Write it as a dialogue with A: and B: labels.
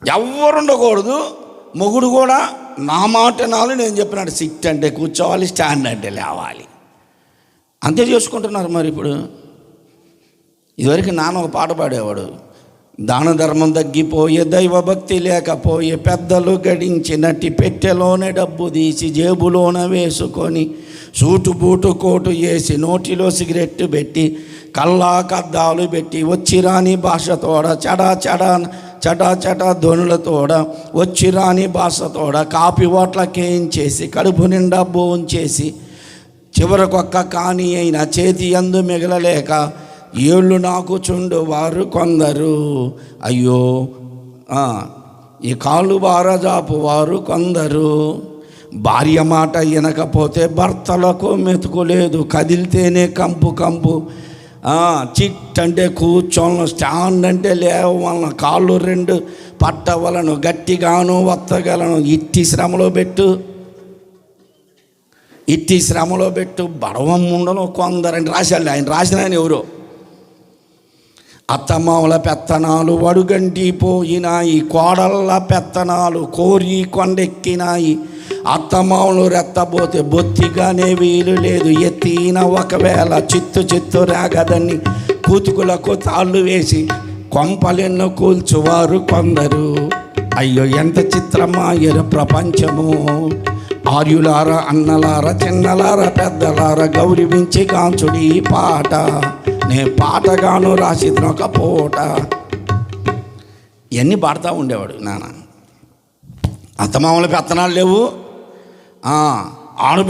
A: ఎవరు ఉండకూడదు. మొగుడు కూడా నా మాట నాలు, నేను చెప్పినట్టు సిట్ అంటే కూర్చోవాలి, స్టాండ్ అంటే లేవాలి. అంతే చేసుకుంటున్నారు మరి ఇప్పుడు. ఇదివరకు నాన్న ఒక పాట పాడేవాడు, దాన ధర్మం తగ్గిపోయే, దైవభక్తి లేకపోయే, పెద్దలు గడించినట్టి పెట్టెలోనే డబ్బు తీసి జేబులోన వేసుకొని, సూటు బూటు కోటు వేసి, నోటిలో సిగరెట్టు పెట్టి, కల్లా కద్దాలు పెట్టి, వచ్చిరాని భాషతోడ చడా చడా చటా చటా ధ్వనులతోడ, వచ్చిరాని భాషతోడ కాపీ ఓట్లకేయించేసి, కడుపు నిండా భోంచేసి, చివరికొక్క కాని అయిన చేతి యందు మిగలలేక ఏళ్ళు నాకు చుండు వారు కొందరు. అయ్యో ఈ కాళ్ళు బారజాపు వారు కొందరు. భార్య మాట వినకపోతే భర్తలకు మెతుకులేదు, కదిలితేనే కంపు కంపు. చిట్ అంటే కూర్చోలను, స్టాండ్ అంటే లేవలను, కాళ్ళు రెండు పట్టవలను, గట్టిగాను వత్తగలను. ఇట్టి శ్రమలో పెట్టు బడవం ఉండను కొందరని రాశాడు ఆయన. రాసిన ఆయన ఎవరో. అత్తమామల పెత్తనాలు వడుగంటిపోయినాయి, కోడళ్ళ పెత్తనాలు కోరి కొండెక్కినాయి. అత్తమామలు రెత్తబోతే బొత్తిగానే వీలు లేదు, ఎత్తిన ఒకవేళ చిత్తు రాగదని కూతుకులకు తాళ్ళు వేసి కొంపలెన్నో కూల్చువారు కొందరు. అయ్యో ఎంత చిత్రమాయర ప్రపంచము. ఆర్యులారా, అన్నలారా, చిన్నలారా, పెద్దలారా, గౌరవించి కాంచుడి ఈ పాట. నే పాటగాను రాసిద్దిన ఒక పూట. ఇవన్నీ పాడుతూ ఉండేవాడు నాన్న. అత్తమామల పెత్తనాలు లేవు, ఆడబిడ్డ